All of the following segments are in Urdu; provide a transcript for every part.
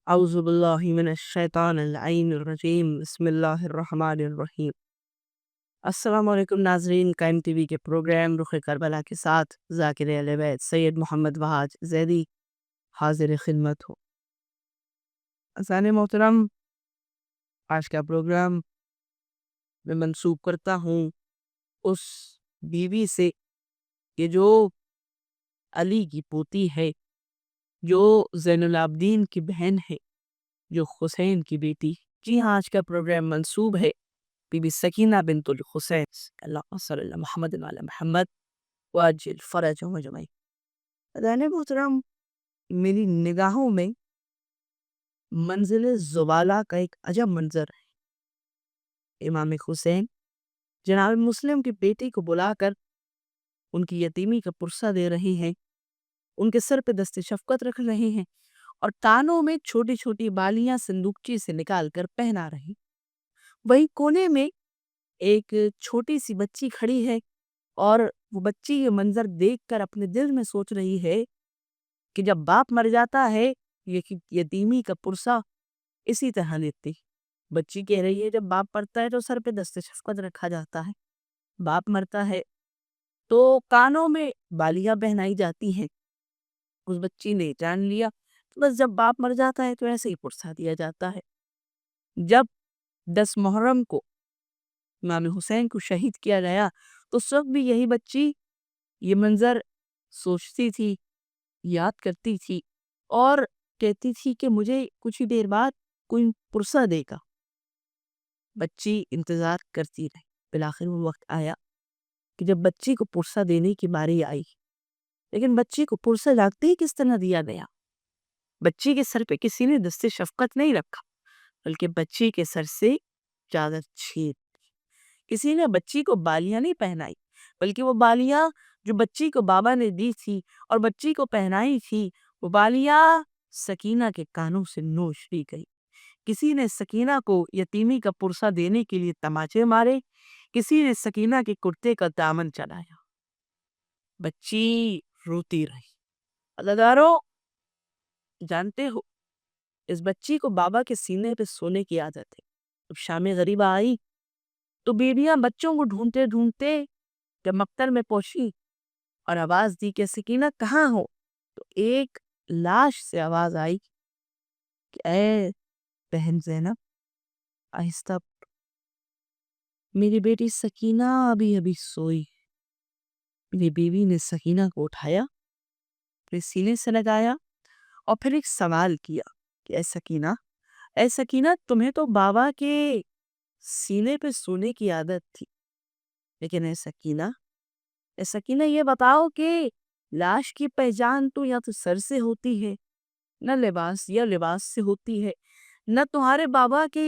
اعوذ باللہ من الشیطان اللعین الرجیم بسم اللہ الرحمن الرحیم۔ السلام علیکم ناظرین، قائم ٹی وی کے پروگرام رخ کربلا کے ساتھ ذاکر اہل بیت سید محمد وحاج زیدی حاضر خدمت ہو۔ اذان محترم، آج کا پروگرام میں منسوب کرتا ہوں اس بیوی سے کہ جو علی کی پوتی ہے، جو زین العابدین کی بہن ہے، جو حسین کی بیٹی۔ جی ہاں، آج کا پروگرام منسوب ہے بی بی سکینہ بنت الحسین، اللہ صلی اللہ محمد وعلی محمد وعجل فرجہم اجمعین۔ اذان محترم، میری نگاہوں میں منزل زبالہ کا ایک عجب منظر ہے۔ امام حسین جناب مسلم کی بیٹی کو بلا کر ان کی یتیمی کا پرسہ دے رہے ہیں، ان کے سر پہ دست شفقت رکھ رہے ہیں اور کانوں میں چھوٹی چھوٹی بالیاں صندوقچی سے نکال کر پہنا رہے ہیں۔ وہی کونے میں ایک چھوٹی سی بچی کھڑی ہے اور وہ بچی یہ منظر دیکھ کر اپنے دل میں سوچ رہی ہے کہ جب باپ مر جاتا ہے یہ یتیمی کا پرسہ اسی طرح لیتی۔ بچی کہہ رہی ہے جب باپ مرتا ہے تو سر پہ دست شفقت رکھا جاتا ہے، باپ مرتا ہے تو کانوں میں بالیاں پہنائی جاتی ہیں۔ اس بچی نے جان لیا بس جب باپ مر جاتا ہے تو ایسے ہی پرسہ دیا جاتا ہے۔ جب 10 محرم کو امام حسین کو شہید کیا گیا تو اس وقت بھی یہی بچی یہ منظر سوچتی تھی، یاد کرتی تھی اور کہتی تھی کہ مجھے کچھ ہی دیر بعد کوئی پرسہ دے گا۔ بچی انتظار کرتی رہی، بالآخر وہ وقت آیا کہ جب بچی کو پرسہ دینے کی باری آئی، لیکن بچی کو پرسہ لاتے ہی کس طرح دیا گیا؟ بچی کے سر پہ کسی نے دست شفقت نہیں رکھا، بلکہ بچی کے سر سے چادر چھین، کسی نے بچی کو بالیاں نہیں پہنائی، بلکہ وہ بالیاں جو بچی کو بابا نے دی تھی اور بچی کو پہنائی تھی، وہ بالیاں سکینہ کے کانوں سے نوچ لی گئی۔ کسی نے سکینہ کو یتیمی کا پرسہ دینے کے لیے تماچے مارے، کسی نے سکینہ کے کرتے کا دامن چلایا۔ بچی روتی رہی۔ عزیزانو، جانتے ہو اس بچی کو بابا کے سینے پہ سونے کی عادت ہے۔ جب شام غریبہ آئی تو بیویاں بچوں کو ڈھونڈتے ڈھونڈتے جب مقتل میں پہنچی اور آواز دی کہ سکینہ کہاں ہو، تو ایک لاش سے آواز آئی کہ اے بہن زینب، آہستہ، میری بیٹی سکینہ ابھی ابھی سوئی۔ میری بیوی نے سکینہ کو اٹھایا، پھر سینے سے لگایا اور پھر ایک سوال کیا کہ اے سکینہ تمہیں تو بابا کے سینے پہ سونے کی عادت تھی، لیکن اے سکینہ یہ بتاؤ کہ لاش کی پہچان تو یا تو سر سے ہوتی ہے، نہ لباس سے ہوتی ہے، نہ تمہارے بابا کے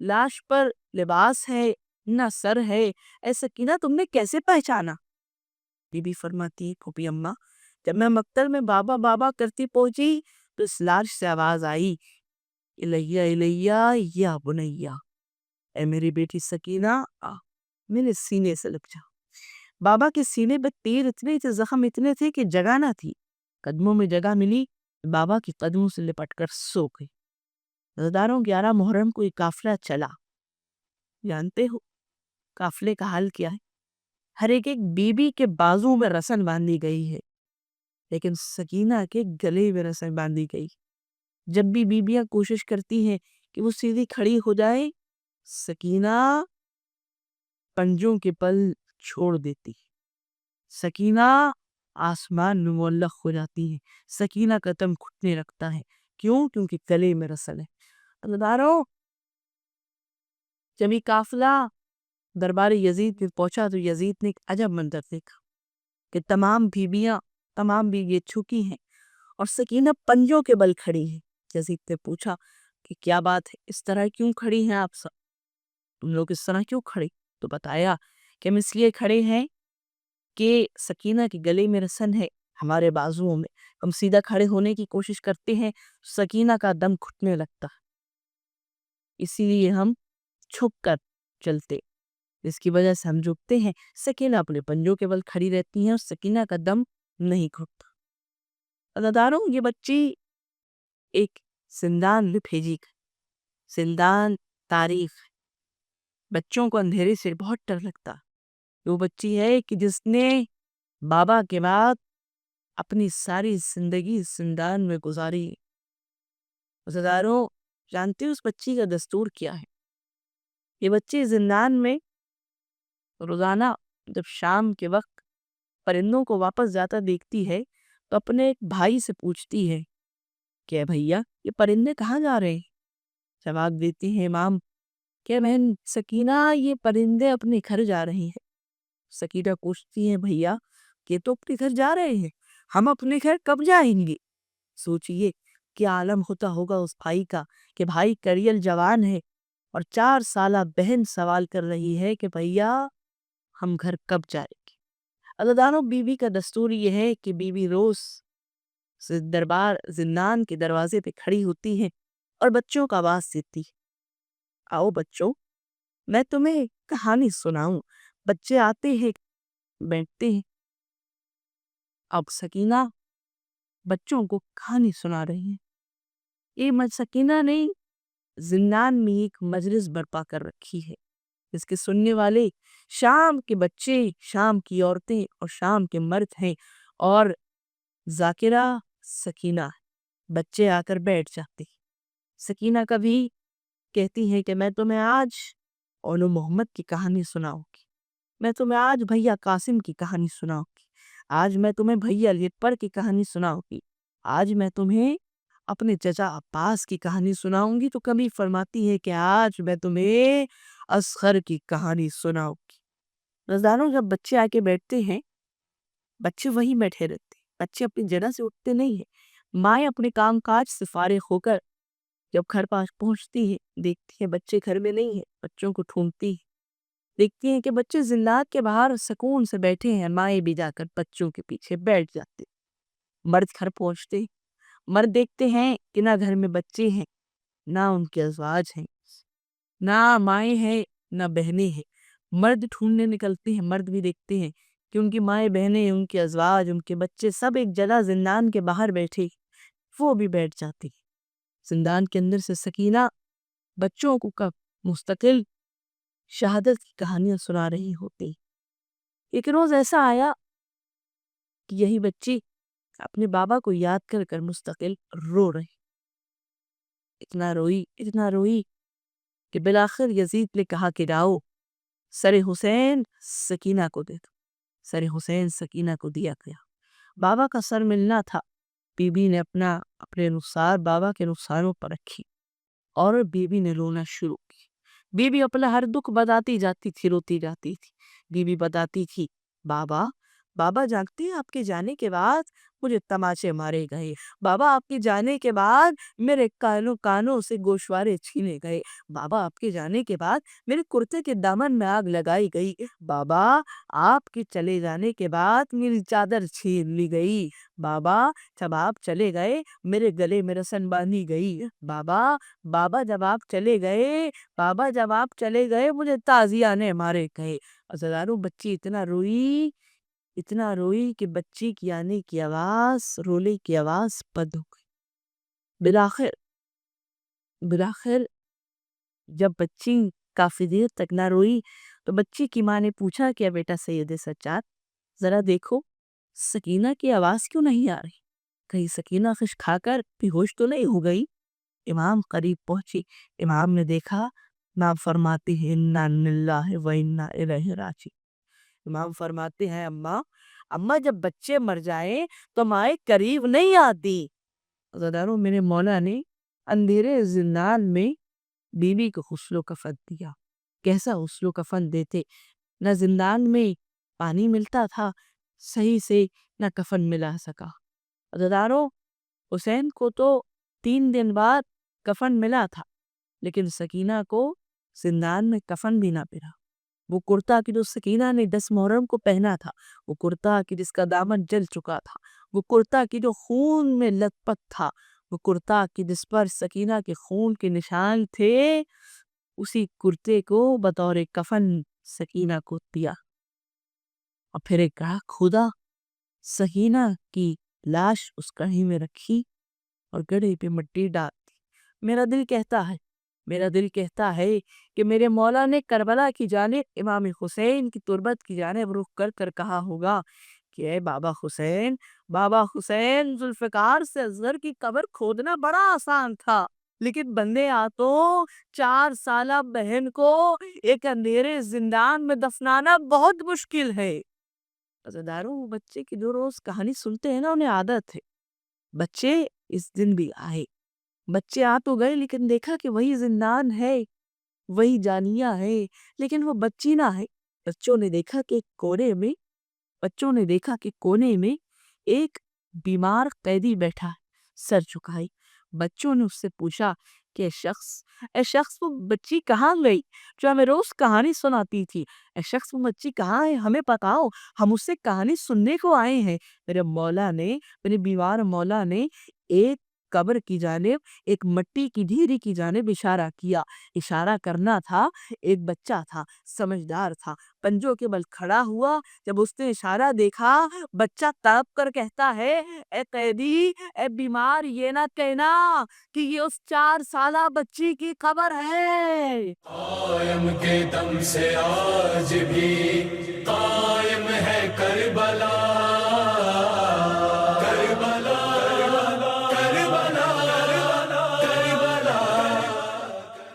لاش پر لباس ہے نہ سر ہے، اے سکینہ تم نے کیسے پہچانا؟ بی بی فرماتی ہے پھوپھی اماں، جب میں مقتل میں بابا بابا کرتی پہنچی تو اس لاش سے آواز آئی الیہ الیہ یا بنیہ، اے میری بیٹی سکینہ آ میرے سینے سے لگ جا۔ بابا کے سینے پہ تیر اتنے تھے، زخم اتنے تھے کہ جگہ نہ تھی، قدموں میں جگہ ملی، بابا کی قدموں سے لپٹ کر سو گئی۔ رضداروں 11 محرم کو یہ قافلہ چلا، جانتے ہو قافلے کا حال کیا ہے؟ ہر ایک بی بی کے بازو میں رسن باندھی گئی ہے، لیکن سکینہ کے گلے میں رسن باندھی گئی۔ جب بھی بیبیاں کوشش کرتی ہیں کہ وہ سیدھی کھڑی ہو جائے، سکینہ پنجوں کے پل چھوڑ دیتی، سکینہ آسمان میں معلق ہو جاتی ہے، سکینہ کا دم گھٹنے لگتا ہے۔ کیوں؟ کیونکہ گلے میں رسن ہے۔ عزیزانو، جب یہ قافلہ دربار یزید میں پہنچا تو یزید نے ایک عجب منظر دیکھا کہ تمام بیویاں چھکی ہیں اور سکینہ پنجوں کے بل کھڑی ہے۔ یزید نے پوچھا کہ کیا بات ہے، اس طرح کیوں کھڑی ہیں آپ سب، تم لوگ اس طرح کیوں کھڑے؟ تو بتایا کہ ہم اس لیے کھڑے ہیں کہ سکینہ کے گلے میں رسن ہے، ہمارے بازوؤں میں، ہم سیدھا کھڑے ہونے کی کوشش کرتے ہیں، سکینہ کا دم گھٹنے لگتا ہے، اسی لیے ہم چھپ کر چلتے، اس کی وجہ سے ہم جھکتے ہیں۔ سکینہ اپنے پنجوں کے بل کھڑی رہتی ہیں اور سکینہ کا دم نہیں گھٹتا۔ عزیزانو، یہ بچی ایک زندان میں بھیجی گئی۔ زندان تاریخ، بچوں کو اندھیرے سے بہت ڈر لگتا۔ وہ بچی ہے کہ جس نے بابا کے بعد اپنی ساری زندگی زندان میں گزاری۔ عزیزانو، جانتے ہو اس بچی کا دستور کیا ہے؟ یہ بچی زندان میں روزانہ جب شام کے وقت پرندوں کو واپس جاتا دیکھتی ہے تو اپنے ایک بھائی سے پوچھتی ہے کہ بھیا یہ پرندے کہاں جا رہے ہیں؟ جواب دیتی ہے امام کہ بہن سکینہ یہ پرندے اپنے گھر جا رہی ہیں۔ سکینہ پوچھتی ہے بھیا کہ تو اپنے گھر جا رہے ہیں، ہم اپنے گھر کب جائیں گے؟ سوچئے کیا عالم ہوتا ہوگا اس بھائی کا کہ بھائی کریل جوان ہے اور 4 سالہ بہن سوال کر رہی ہے کہ بھیا ہم گھر کب جائیں گے؟ عزیزانو، بیوی کا دستور یہ ہے کہ بیوی روز دربار زندان کے دروازے پہ کھڑی ہوتی ہے اور بچوں کا آواز دیتی ہے، آؤ بچوں میں تمہیں کہانی سناؤں۔ بچے آتے ہیں، بیٹھتے ہیں۔ اب سکینہ بچوں کو کہانی سنا رہی ہے۔ یہ سکینہ نے زندان میں ایک مجلس برپا کر رکھی ہے جس کے سننے والے شام کے بچے، شام کی عورتیں اور شام کے مرد ہیں، اور ذاکرہ سکینہ ہے۔ بچے آ کر بیٹھ جاتے ہیں۔ سکینہ کبھی کہتی ہے کہ میں تمہیں آج اولو محمد کی کہانی سناؤں گی، میں تمہیں آج بھیا قاسم کی کہانی سناؤں گی، آج میں تمہیں بھیا لیپر کی کہانی سناؤں گی، آج میں تمہیں اپنے چچا عباس کی کہانی سناؤں گی۔ تو کبھی فرماتی ہے کہ آج میں تمہیں اصغر کی کہانی سناؤں گی۔ رضانوں، جب بچے آ کے بیٹھتے ہیں بچے وہیں بیٹھے رہتے ہیں، بچے اپنی جگہ سے اٹھتے نہیں ہیں۔ مائیں اپنے کام کاج سے فارغ ہو کر جب گھر پاس پہنچتی ہے دیکھتی ہے بچے گھر میں نہیں ہیں، بچوں کو ڈھونڈتی ہے، دیکھتی ہیں کہ بچے زندان کے باہر سکون سے بیٹھے ہیں، مائیں بھی جا کر بچوں کے پیچھے بیٹھ جاتے۔ مرد گھر پہنچتے، مرد دیکھتے ہیں کہ نہ گھر میں بچے ہیں، نہ ان کے ازواج ہیں، نہ مائیں ہیں نہ بہنیں ہیں۔ مرد ڈھونڈنے نکلتے ہیں، مرد بھی دیکھتے ہیں کہ ان کی مائیں بہنیں، ان کے ازواج، ان کے بچے سب ایک جگہ زندان کے باہر بیٹھے، وہ بھی بیٹھ جاتے ہیں۔ زندان کے اندر سے سکینہ بچوں کو کب مستقل شہادت کی کہانیاں سنا رہی ہوتی۔ ایک روز ایسا آیا کہ یہی بچی اپنے بابا کو یاد کر کر مستقل رو رہی، اتنا روئی کہ بالآخر یزید نے کہا کہ لاؤ سر حسین سکینہ کو دے دو۔ سر حسین سکینہ کو دیا گیا۔ بابا کا سر ملنا تھا، بی بی نے اپنے نثار بابا کے نثاروں پر رکھی اور بی بی نے رونا شروع کی۔ بی بی اپنا ہر دکھ بتاتی جاتی تھی، روتی جاتی تھی۔ بی بی بتاتی تھی بابا جانتے ہیں آپ کے جانے کے بعد مجھے تماچے مارے گئے، بابا آپ کے جانے کے بعد میرے کانوں سے گوشوارے چھینے گئے، بابا آپ کے جانے کے بعد میرے کرتے کے دامن میں آگ لگائی گئی، بابا آپ کے چلے جانے کے بعد میری چادر چھین لی گئی، بابا جب آپ چلے گئے میرے گلے میں رسن باندھی گئی، بابا جب آپ چلے گئے مجھے تازیانے مارے گئے۔ عزیزانو، بچی اتنا روئی کہ بچی کی آنے کی آواز، رولے کی آواز بند ہو گئی۔ بلاخر جب بچی کافی دیر تک نہ روئی تو بچی کی ماں نے پوچھا کہ بیٹا سید سجاد ذرا دیکھو سکینہ کی آواز کیوں نہیں آ رہی، کہیں سکینہ خش کھا کر بھی ہوش تو نہیں ہو گئی؟ امام قریب پہنچی، امام نے دیکھا، امام فرماتے ہیں انا للہ و انا الیہ راجعون۔ امام فرماتے ہیں اماں جب بچے مر جائیں تو مائیں قریب نہیں آتی۔ عزیزانو، میرے مولا نے اندھیرے زندان میں بیوی کو غسل و کفن دیا۔ کیسا غسل و کفن دیتے؟ نہ زندان میں پانی ملتا تھا صحیح سے، نہ کفن ملا سکا۔ عزیزانو، حسین کو تو 3 دن بعد کفن ملا تھا، لیکن سکینہ کو زندان میں کفن بھی نہ ملا۔ وہ کرتا کہ جو سکینہ نے 10 محرم کو پہنا تھا، وہ کرتا کہ جس کا دامن جل چکا تھا، وہ کرتا کہ جو خون میں لت پت تھا، وہ کرتا کہ جس پر سکینہ کے خون کے نشان تھے، اسی کرتے کو بطور کفن سکینہ کو دیا۔ اور پھر ایک کہا خدا، سکینہ کی لاش اس کڑھی میں رکھی اور گڑھے پہ مٹی ڈال دی۔ میرا دل کہتا ہے کہ میرے مولا نے کربلا کی جانب امام حسین کی تربت کی جانب رخ کر کر کہا ہوگا کہ اے بابا حسین ذوالفقار سے اصغر کی قبر کھودنا بڑا آسان تھا، لیکن بندے تو 4 سالہ بہن کو ایک اندھیرے زندان میں دفنانا بہت مشکل ہے۔ عزیزدارو، بچے کی جو روز کہانی سنتے ہیں نا، انہیں عادت ہے۔ بچے اس دن بھی آئے، بچے آ تو گئے لیکن دیکھا کہ وہی زندان ہے، وہی جانیہ ہے، لیکن وہ بچی نہ ہے۔ بچوں نے دیکھا کہ کونے میں ایک بیمار قیدی بیٹھا ہے، سر جھکائی۔ بچوں نے اس سے پوچھا کہ اے شخص وہ بچی کہاں گئی جو ہمیں روز کہانی سناتی تھی؟ اے شخص وہ بچی کہاں ہے؟ ہمیں بتاؤ، ہم اس سے کہانی سننے کو آئے ہیں۔ میرے بیمار مولا نے ایک قبر کی جانب، ایک مٹی کی ڈھیری کی جانب اشارہ کیا۔ اشارہ کرنا تھا، ایک بچہ تھا، سمجھدار تھا، پنجوں کے بل کھڑا ہوا۔ جب اس نے اشارہ دیکھا، بچہ تڑپ کر کہتا ہے، اے قیدی، اے بیمار، یہ نہ کہنا کہ یہ اس 4 سالہ بچی کی قبر ہے۔ قائم کے دم سے آج بھی قائم ہے کربلا،